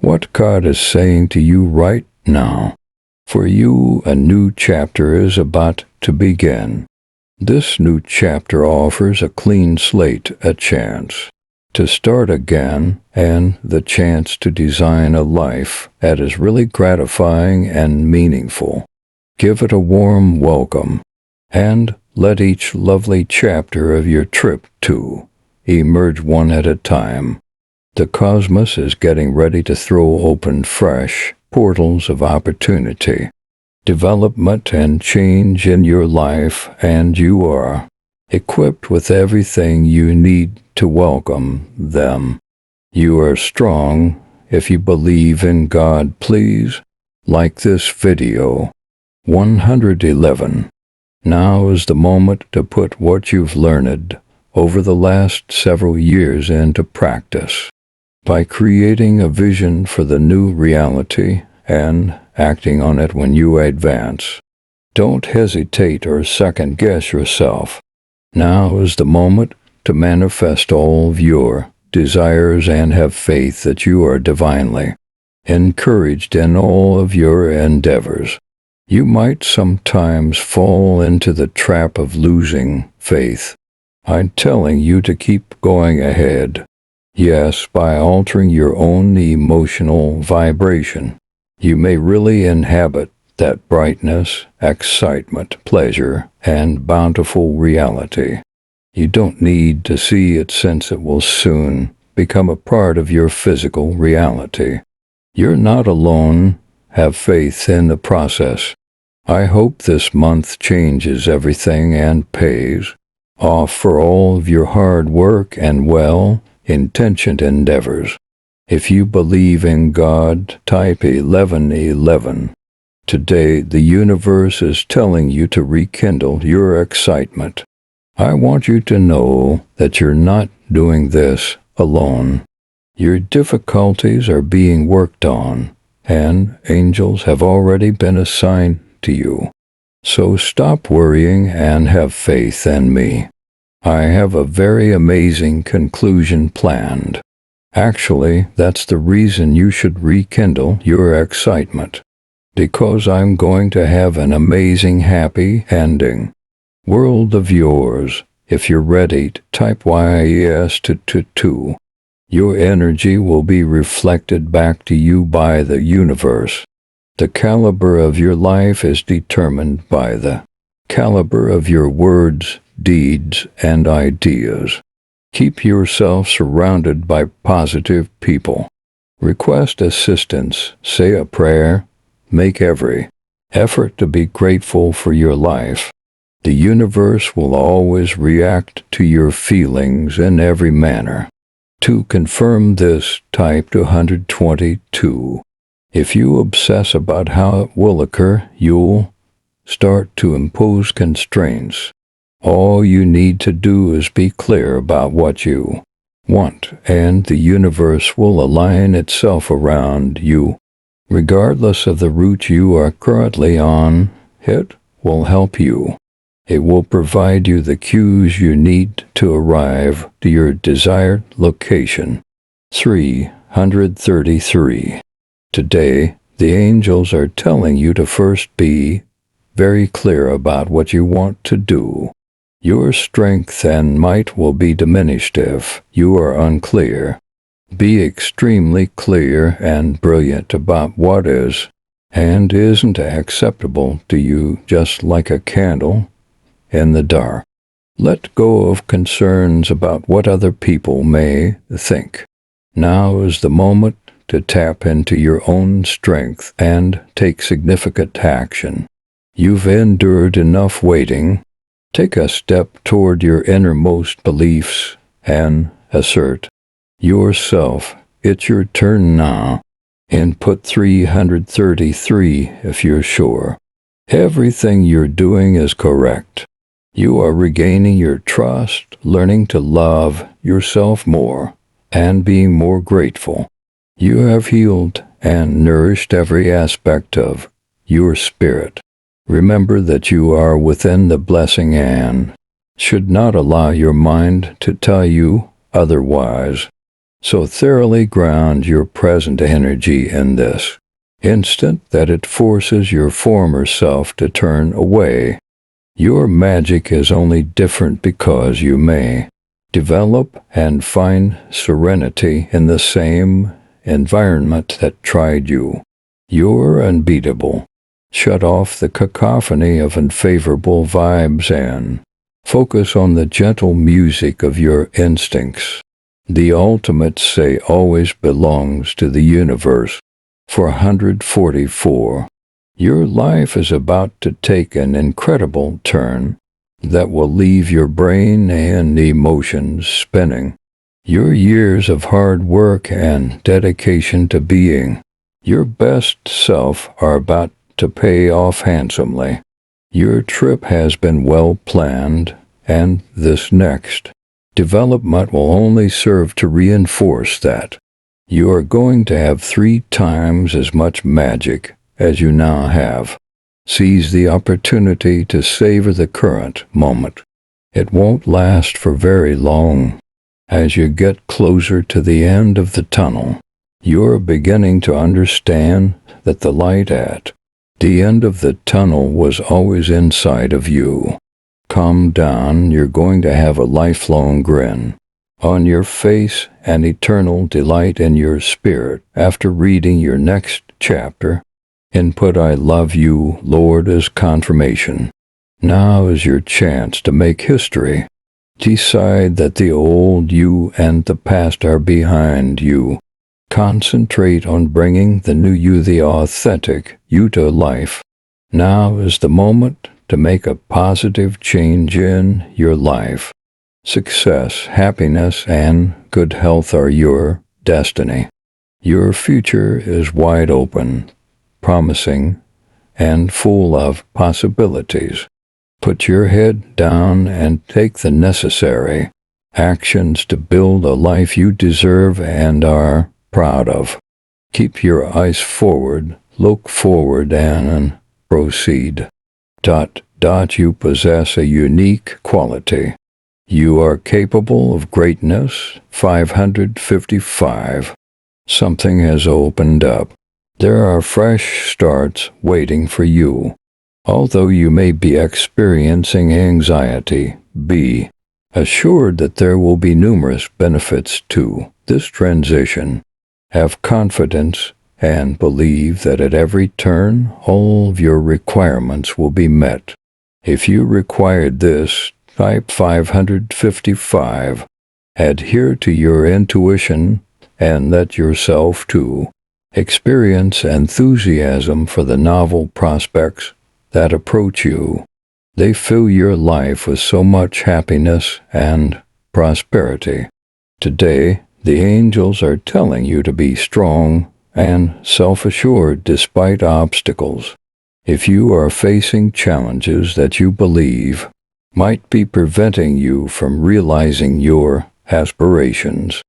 what God is saying to you right now. For you, a new chapter is about to begin. This new chapter offers a clean slate, a chance to start again, and the chance to design a life that is really gratifying and meaningful. Give it a warm welcome, and let each lovely chapter of your trip to emerge one at a time. The cosmos is getting ready to throw open fresh portals of opportunity, development, and change in your life, and you are equipped with everything you need to welcome them. You are strong if you believe in God. Please like this video. 111. Now is the moment to put what you've learned over the last several years into practice by creating a vision for the new reality and acting on it when you advance. Don't hesitate or second-guess yourself. Now is the moment to manifest all of your desires and have faith that you are divinely encouraged in all of your endeavors. You might sometimes fall into the trap of losing faith. I'm telling you to keep going ahead. Yes, by altering your own emotional vibration, you may really inhabit that brightness, excitement, pleasure, and bountiful reality. You don't need to see it, since it will soon become a part of your physical reality. You're not alone. Have faith in the process. I hope this month changes everything and pays off for all of your hard work and well-intentioned endeavors. If you believe in God, type 1111. Today, the universe is telling you to rekindle your excitement. I want you to know that you're not doing this alone. Your difficulties are being worked on, and angels have already been assigned to you. So stop worrying and have faith in me. I have a very amazing conclusion planned. Actually, that's the reason you should rekindle your excitement. Because I'm going to have an amazing happy ending. World of yours. If you're ready, type YES to 2. Your energy will be reflected back to you by the universe. The caliber of your life is determined by the caliber of your words, deeds, and ideas. Keep yourself surrounded by positive people. Request assistance, say a prayer, make every effort to be grateful for your life. The universe will always react to your feelings in every manner. To confirm this, type 222. If you obsess about how it will occur, you'll start to impose constraints. All you need to do is be clear about what you want, and the universe will align itself around you. Regardless of the route you are currently on, it will help you. It will provide you the cues you need to arrive to your desired location. 333. Today, the angels are telling you to first be very clear about what you want to do. Your strength and might will be diminished if you are unclear. Be extremely clear and brilliant about what is and isn't acceptable to you, just like a candle in the dark. Let go of concerns about what other people may think. Now is the moment to tap into your own strength and take significant action. You've endured enough waiting. Take a step toward your innermost beliefs and assert yourself. It's your turn now. Input 333 if you're sure everything you're doing is correct. You are regaining your trust, learning to love yourself more, and being more grateful. You have healed and nourished every aspect of your spirit. Remember that you are within the blessing and should not allow your mind to tell you otherwise. So thoroughly ground your present energy in this instant that it forces your former self to turn away. Your magic is only different because you may develop and find serenity in the same environment that tried you. You're unbeatable. Shut off the cacophony of unfavorable vibes and focus on the gentle music of your instincts. The ultimate say always belongs to the universe. 444. Your life is about to take an incredible turn that will leave your brain and emotions spinning. Your years of hard work and dedication to being your best self are about to pay off handsomely. Your trip has been well planned, and this next development will only serve to reinforce that. You are going to have 3 times as much magic as you now have. Seize the opportunity to savor the current moment. It won't last for very long. As you get closer to the end of the tunnel, you're beginning to understand that the light at the end of the tunnel was always inside of you. Calm down, you're going to have a lifelong grin on your face and eternal delight in your spirit after reading your next chapter. Input I love you, Lord, as confirmation. Now is your chance to make history. Decide that the old you and the past are behind you. Concentrate on bringing the new you, the authentic you, to life. Now is the moment to make a positive change in your life. Success, happiness, and good health are your destiny. Your future is wide open, promising, and full of possibilities. Put your head down and take the necessary actions to build a life you deserve and are proud of. Keep your eyes forward, look forward, and proceed. You possess a unique quality. You are capable of greatness. 555. Something has opened up. There are fresh starts waiting for you. Although you may be experiencing anxiety, be assured that there will be numerous benefits to this transition. Have confidence and believe that at every turn all of your requirements will be met. If you required this, type 555. Adhere to your intuition and let yourself too experience enthusiasm for the novel prospects that approach you. They fill your life with so much happiness and prosperity. Today, the angels are telling you to be strong and self-assured despite obstacles. If you are facing challenges that you believe might be preventing you from realizing your aspirations,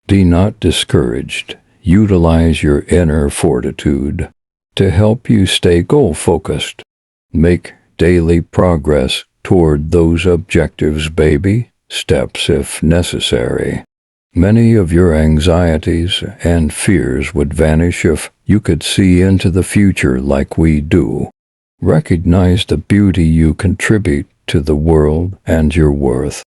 be not discouraged. Utilize your inner fortitude to help you stay goal-focused. Make daily progress toward those objectives, baby steps if necessary. Many of your anxieties and fears would vanish if you could see into the future like we do. Recognize the beauty you contribute to the world and your worth.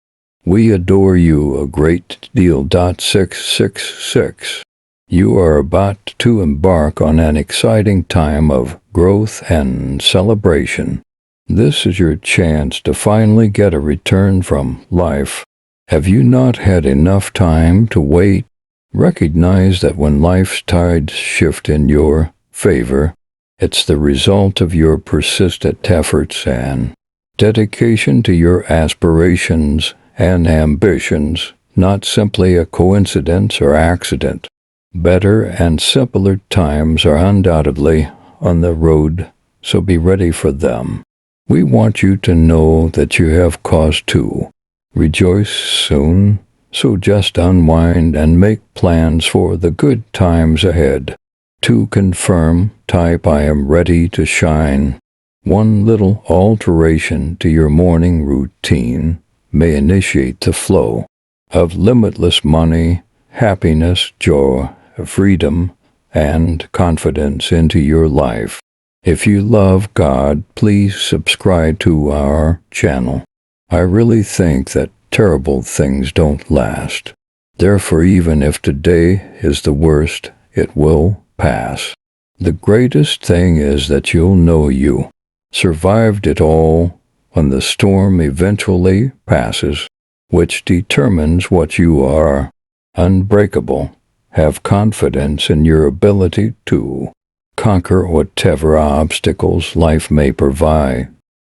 We adore you a great deal. 666. You are about to embark on an exciting time of growth and celebration. This is your chance to finally get a return from life. Have you not had enough time to wait? Recognize that when life's tides shift in your favor, it's the result of your persistent efforts and dedication to your aspirations and ambitions, not simply a coincidence or accident. Better and simpler times are undoubtedly on the road, so be ready for them. We want you to know that you have cause to rejoice soon, so just unwind and make plans for the good times ahead. To confirm, type I am ready to shine. One little alteration to your morning routine may initiate the flow of limitless money happiness, joy, freedom, and confidence into your life. If you love God, please subscribe to our channel. I really think that terrible things don't last. Therefore, even if today is the worst, it will pass. The greatest thing is that you'll know you survived it all when the storm eventually passes, which determines what you are. Unbreakable. Have confidence in your ability to conquer whatever obstacles life may provide.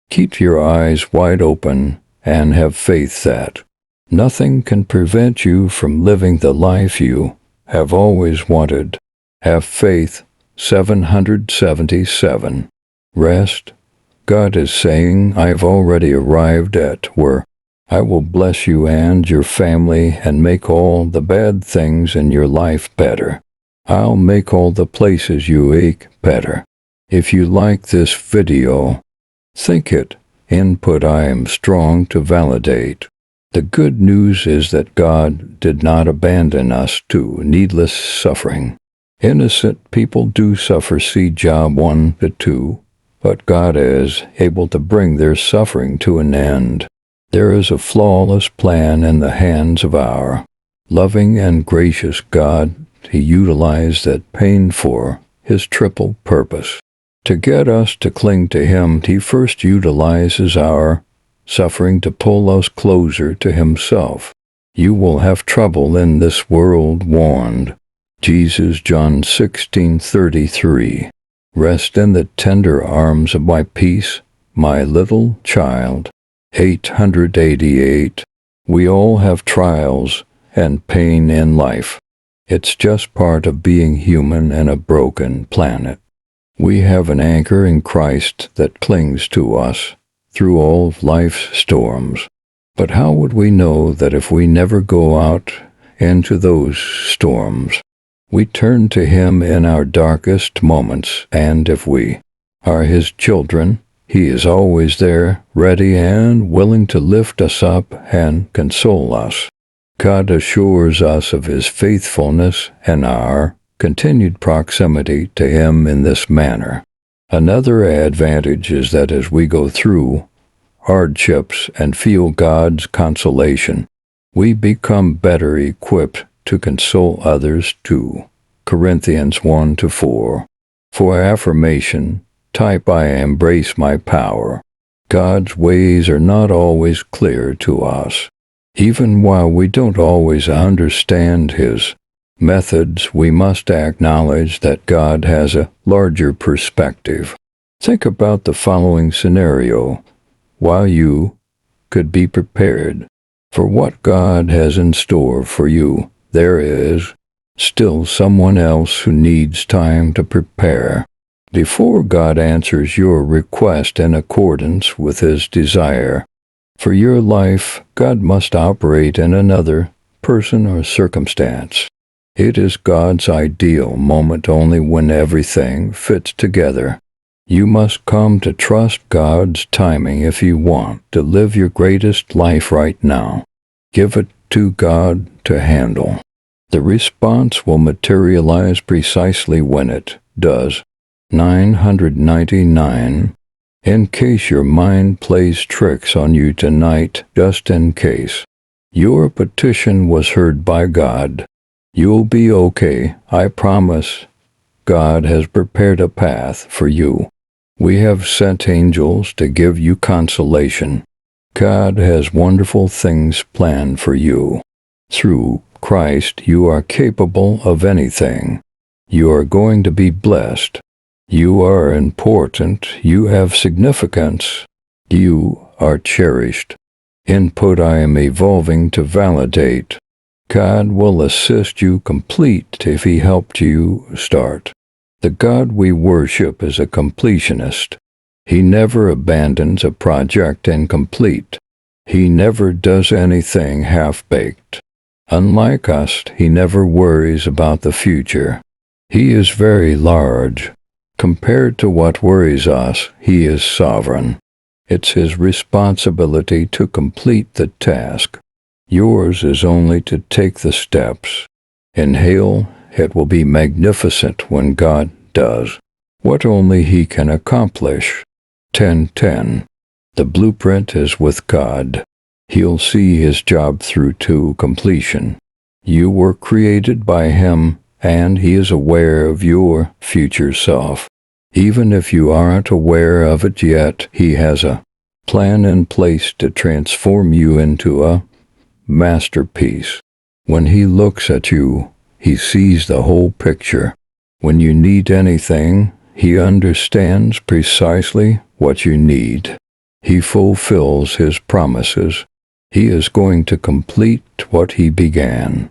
Keep your eyes wide open and have faith that nothing can prevent you from living the life you have always wanted. Have faith. 777. Rest. God is saying, I've already arrived at where I will bless you and your family and make all the bad things in your life better. I'll make all the places you ache better. If you like this video, think it. Input I am strong to validate. The good news is that God did not abandon us to needless suffering. Innocent people do suffer, see Job 1-2, but God is able to bring their suffering to an end. There is a flawless plan in the hands of our loving and gracious God. He utilized that pain for his triple purpose. To get us to cling to him, he first utilizes our suffering to pull us closer to himself. You will have trouble in this world, warned Jesus, John 16:33. Rest in the tender arms of my peace, my little child. 888. We all have trials and pain in life. It's just part of being human in a broken planet. We have an anchor in Christ that clings to us through all of life's storms. But how would we know that if we never go out into those storms? We turn to him in our darkest moments, and if we are his children, he is always there, ready and willing to lift us up and console us. God assures us of his faithfulness and our continued proximity to him in this manner. Another advantage is that as we go through hardships and feel God's consolation, we become better equipped to console others too. Corinthians 1-4. For affirmation, type I embrace my power. God's ways are not always clear to us. Even while we don't always understand his methods, we must acknowledge that God has a larger perspective. Think about the following scenario. While you could be prepared for what God has in store for you, there is still someone else who needs time to prepare. Before God answers your request in accordance with his desire for your life, God must operate in another person or circumstance. It is God's ideal moment only when everything fits together. You must come to trust God's timing if you want to live your greatest life right now. Give it to God to handle. The response will materialize precisely when it does. 999. In case your mind plays tricks on you tonight, just in case your petition was heard by God, you'll be okay, I promise. God has prepared a path for you. We have sent angels to give you consolation. God has wonderful things planned for you. Through Christ, you are capable of anything. You are going to be blessed. You are important. You have significance. You are cherished. Input I am evolving to validate. God will assist you complete if he helped you start. The God we worship is a completionist. He never abandons a project incomplete. He never does anything half-baked. Unlike us, he never worries about the future. He is very large. Compared to what worries us, he is sovereign. It's his responsibility to complete the task. Yours is only to take the steps. Inhale, it will be magnificent when God does what only He can accomplish. 10:10. The blueprint is with God. He'll see His job through to completion. You were created by Him, and He is aware of your future self. Even if you aren't aware of it yet, He has a plan in place to transform you into a masterpiece. When He looks at you, He sees the whole picture. When you need anything, He understands precisely what you need. He fulfills His promises. He is going to complete what He began.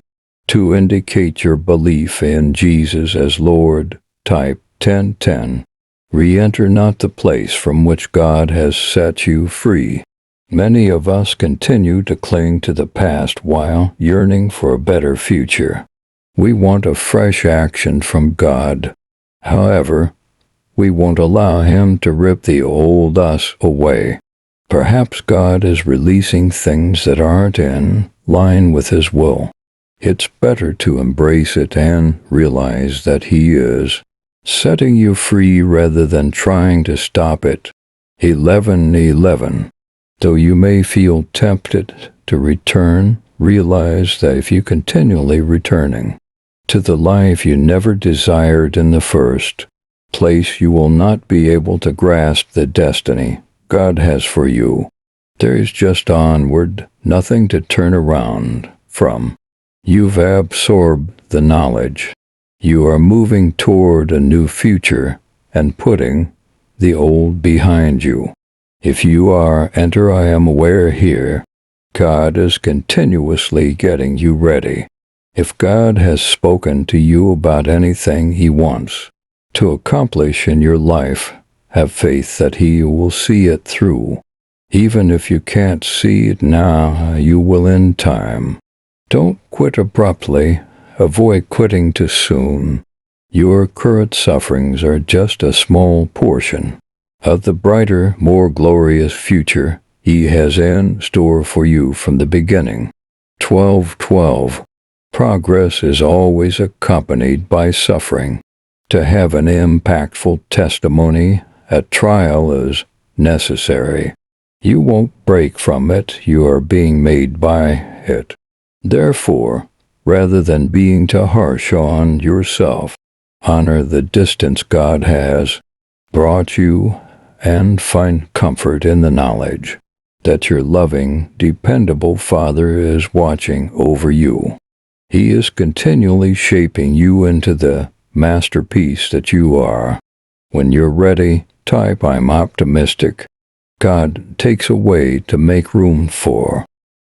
To indicate your belief in Jesus as Lord, type 10:10. Re-enter not the place from which God has set you free. Many of us continue to cling to the past while yearning for a better future. We want a fresh action from God. However, we won't allow Him to rip the old us away. Perhaps God is releasing things that aren't in line with His will. It's better to embrace it and realize that He is setting you free rather than trying to stop it. 11:11. Though you may feel tempted to return, realize that if you continually returning to the life you never desired in the first place, you will not be able to grasp the destiny God has for you. There is just onward, nothing to turn around from. You've absorbed the knowledge. You are moving toward a new future and putting the old behind you. If you are, enter I am aware here. God is continuously getting you ready. If God has spoken to you about anything He wants to accomplish in your life, have faith that He will see it through. Even if you can't see it now, you will in time. Don't quit abruptly. Avoid quitting too soon. Your current sufferings are just a small portion of the brighter, more glorious future He has in store for you from the beginning. 12:12. Progress is always accompanied by suffering. To have an impactful testimony, a trial is necessary. You won't break from it, you are being made by it. Therefore, rather than being too harsh on yourself, honor the distance God has brought you and find comfort in the knowledge that your loving, dependable Father is watching over you. He is continually shaping you into the masterpiece that you are. When you're ready, type I'm optimistic. God takes away to make room for.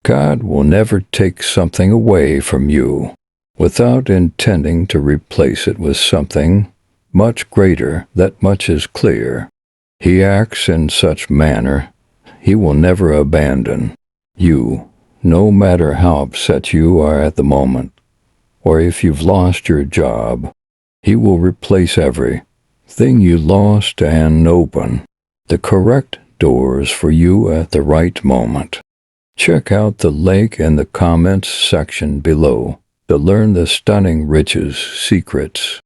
God will never take something away from you without intending to replace it with something much greater. That much is clear. He acts in such manner, He will never abandon you, no matter how upset you are at the moment, or if you've lost your job. He will replace everything you lost and open the correct doors for you at the right moment. Check out the link in the comments section below to learn the stunning riches secrets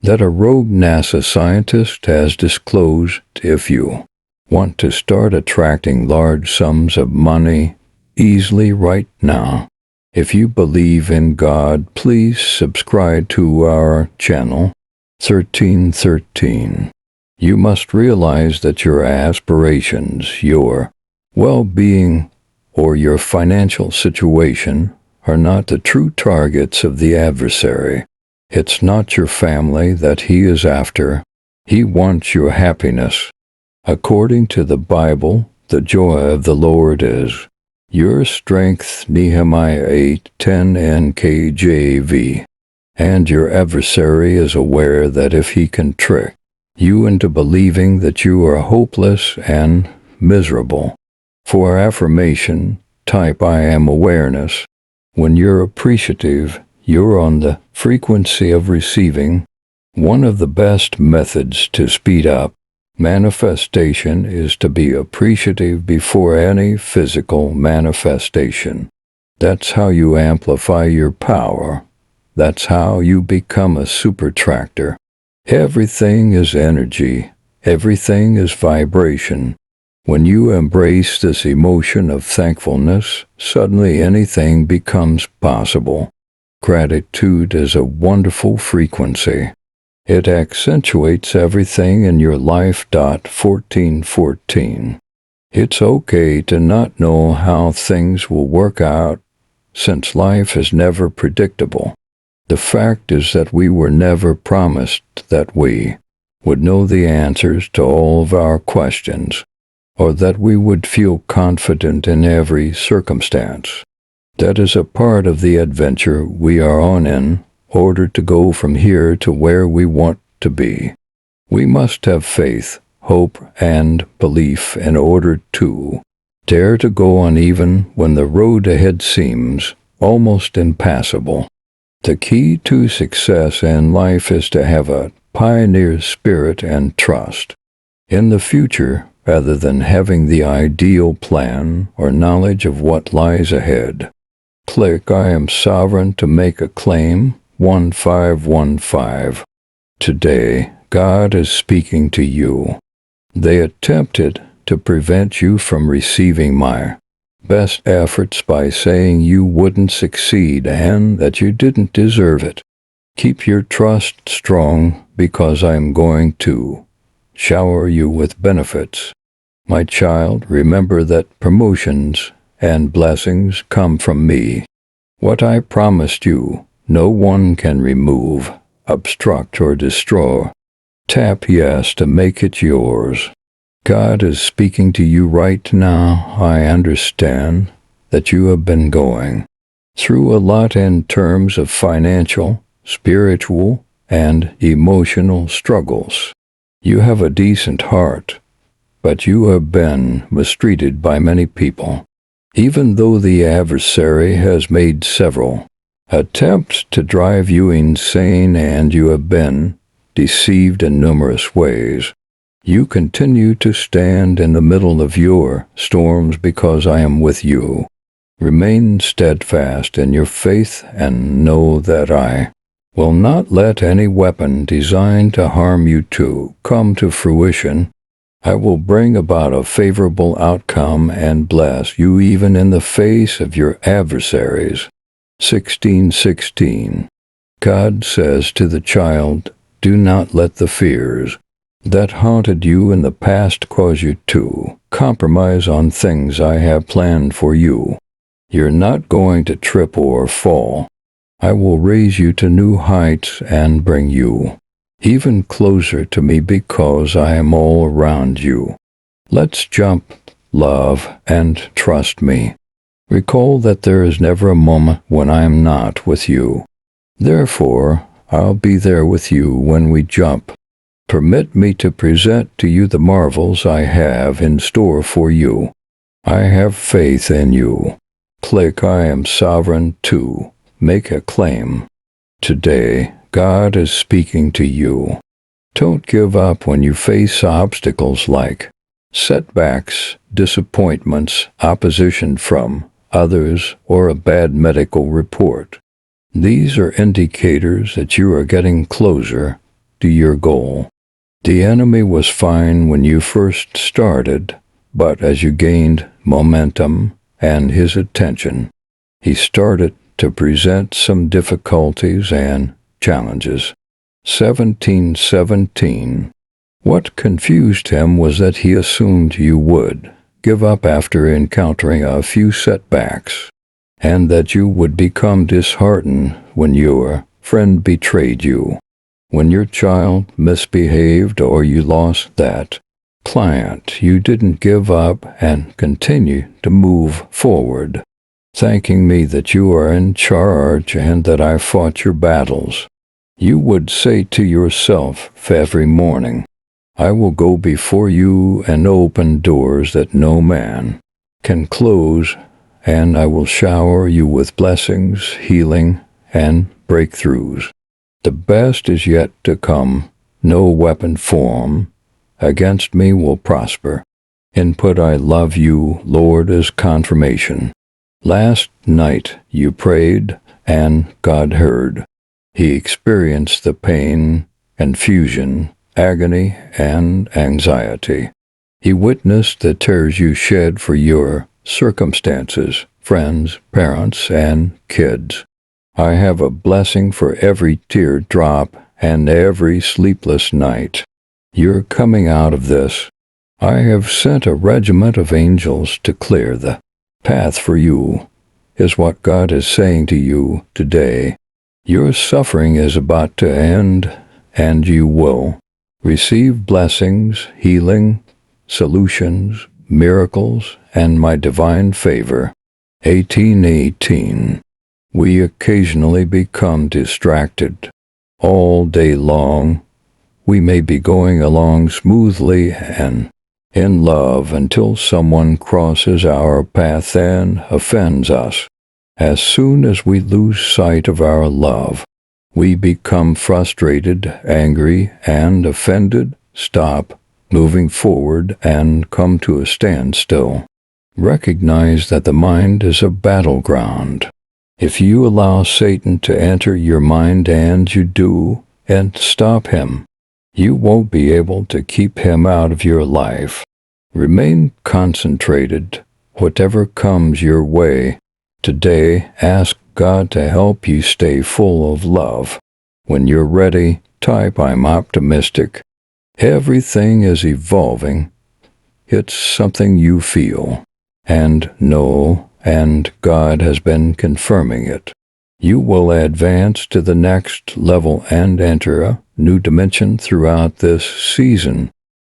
that a rogue NASA scientist has disclosed. If you want to start attracting large sums of money easily right now, if you believe in God, please subscribe to our channel. 13:13. You must realize that your aspirations, your well-being, or your financial situation are not the true targets of the adversary. It's not your family that he is after. He wants your happiness. According to the Bible, the joy of the Lord is your strength, Nehemiah 8:10 NKJV. And your adversary is aware that if he can trick you into believing that you are hopeless and miserable. For affirmation, type I am awareness. When you're appreciative, you're on the frequency of receiving. One of the best methods to speed up manifestation is to be appreciative before any physical manifestation. That's how you amplify your power. That's how you become a super tractor. Everything is energy. Everything is vibration. When you embrace this emotion of thankfulness, suddenly anything becomes possible. Gratitude is a wonderful frequency. It accentuates everything in your life. 1414. It's okay to not know how things will work out, since life is never predictable. The fact is that we were never promised that we would know the answers to all of our questions, or that we would feel confident in every circumstance. That is a part of the adventure we are on in order to go from here to where we want to be. We must have faith, hope, and belief in order to dare to go on even when the road ahead seems almost impassable. The key to success in life is to have a pioneer spirit and trust in the future rather than having the ideal plan or knowledge of what lies ahead. Click I am sovereign to make a claim. 1515. Today, God is speaking to you. They attempted to prevent you from receiving my best efforts by saying you wouldn't succeed and that you didn't deserve it. Keep your trust strong because I'm going to shower you with benefits. My child, remember that promotions and blessings come from me. What I promised you, no one can remove, obstruct, or destroy. Tap yes to make it yours. God is speaking to you right now. I understand that you have been going through a lot in terms of financial, spiritual, and emotional struggles. You have a decent heart, but you have been mistreated by many people. Even though the adversary has made several attempts to drive you insane and you have been deceived in numerous ways, you continue to stand in the middle of your storms because I am with you. Remain steadfast in your faith and know that I will not let any weapon designed to harm you to come to fruition. I will bring about a favorable outcome and bless you even in the face of your adversaries. 16:16. God says to the child, do not let the fears that haunted you in the past cause you to compromise on things I have planned for you. You're not going to trip or fall. I will raise you to new heights and bring you even closer to me because I am all around you. Let's jump, love, and trust me. Recall that there is never a moment when I am not with you. Therefore, I'll be there with you when we jump. Permit me to present to you the marvels I have in store for you. I have faith in you. Click I am sovereign to make a claim. Today, God is speaking to you. Don't give up when you face obstacles like setbacks, disappointments, opposition from others, or a bad medical report. These are indicators that you are getting closer to your goal. The enemy was fine when you first started, but as you gained momentum and his attention, he started to present some difficulties and challenges. 17:17. What confused him was that he assumed you would give up after encountering a few setbacks, and that you would become disheartened when your friend betrayed you, when your child misbehaved, or you lost that client. You didn't give up and continue to move forward, thanking me that you are in charge and that I fought your battles. You would say to yourself every morning, I will go before you and open doors that no man can close, and I will shower you with blessings, healing, and breakthroughs. The best is yet to come. No weapon formed against me will prosper. Input I love you, Lord, is confirmation. Last night you prayed, and God heard. He experienced the pain, confusion, agony, and anxiety. He witnessed the tears you shed for your circumstances, friends, parents, and kids. I have a blessing for every teardrop and every sleepless night. You're coming out of this. I have sent a regiment of angels to clear the path for you, is what God is saying to you today. Your suffering is about to end, and you will receive blessings, healing, solutions, miracles, and my divine favor. 18:18. We occasionally become distracted. All day long, we may be going along smoothly and in love until someone crosses our path and offends us. As soon as we lose sight of our love, we become frustrated, angry, and offended, stop moving forward, and come to a standstill. Recognize that the mind is a battleground. If you allow Satan to enter your mind, and you do, and stop him, you won't be able to keep him out of your life. Remain concentrated, whatever comes your way. Today, ask God to help you stay full of love. When you're ready, type "I'm optimistic." Everything is evolving. It's something you feel and know, and God has been confirming it. You will advance to the next level and enter a new dimension throughout this season.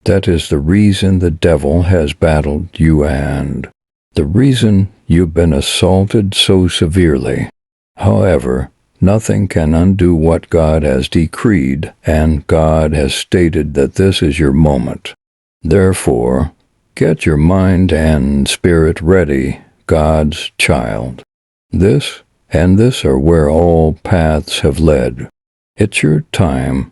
That is the reason the devil has battled you and the reason you've been assaulted so severely. However, nothing can undo what God has decreed, and God has stated that this is your moment. Therefore, get your mind and spirit ready, God's child. This and this are where all paths have led. It's your time.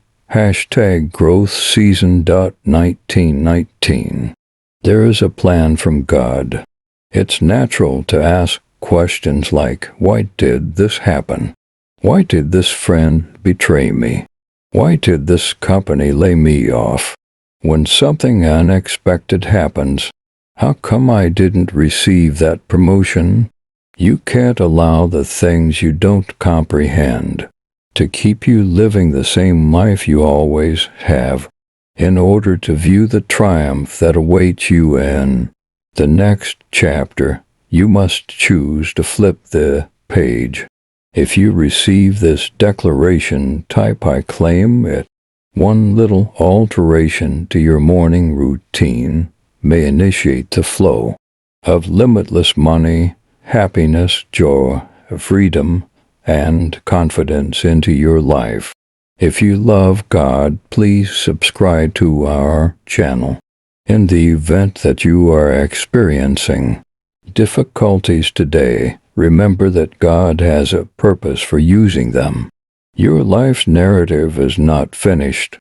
#growth season 1919. There is a plan from God. It's natural to ask questions like, why did this happen? Why did this friend betray me? Why did this company lay me off? When something unexpected happens, how come I didn't receive that promotion? You can't allow the things you don't comprehend to keep you living the same life you always have. In order to view the triumph that awaits you in the next chapter, you must choose to flip the page. If you receive this declaration, type "I claim it." One little alteration to your morning routine may initiate the flow of limitless money, happiness, joy, freedom, and confidence into your life. If you love God, please subscribe to our channel. In the event that you are experiencing difficulties today, remember that God has a purpose for using them. Your life's narrative is not finished.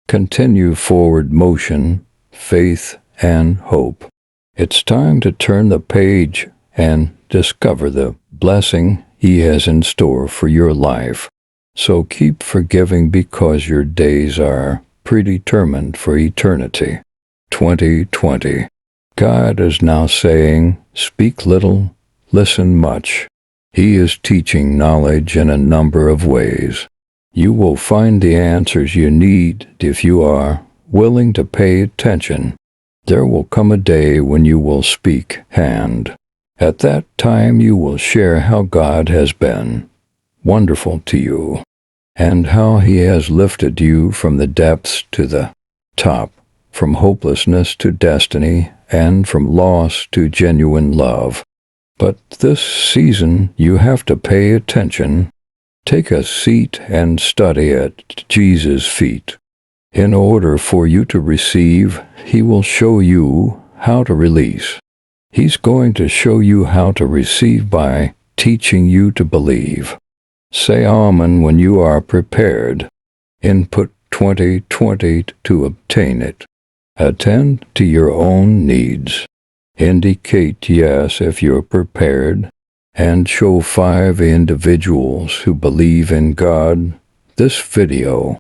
Continue forward motion, faith, and hope. It's time to turn the page and discover the blessing He has in store for your life. So keep forgiving, because your days are predetermined for eternity. 2020. God is now saying, speak little, listen much. He is teaching knowledge in a number of ways. You will find the answers you need if you are willing to pay attention. There will come a day when you will speak, and at that time you will share how God has been wonderful to you, and how He has lifted you from the depths to the top, from hopelessness to destiny, and from loss to genuine love. But this season you have to pay attention. Take a seat and study at Jesus' feet. In order for you to receive, He will show you how to release. He's going to show you how to receive by teaching you to believe. Say Amen when you are prepared. Input 2020 to obtain it. Attend to your own needs. Indicate yes if you're prepared, and show 5 individuals who believe in God this video,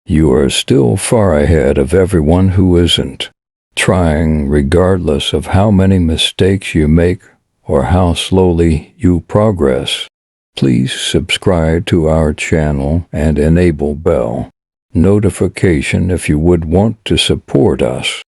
you are still far ahead of everyone who isn't. Trying regardless of how many mistakes you make or how slowly you progress. Please subscribe to our channel and enable bell notification if you would want to support us.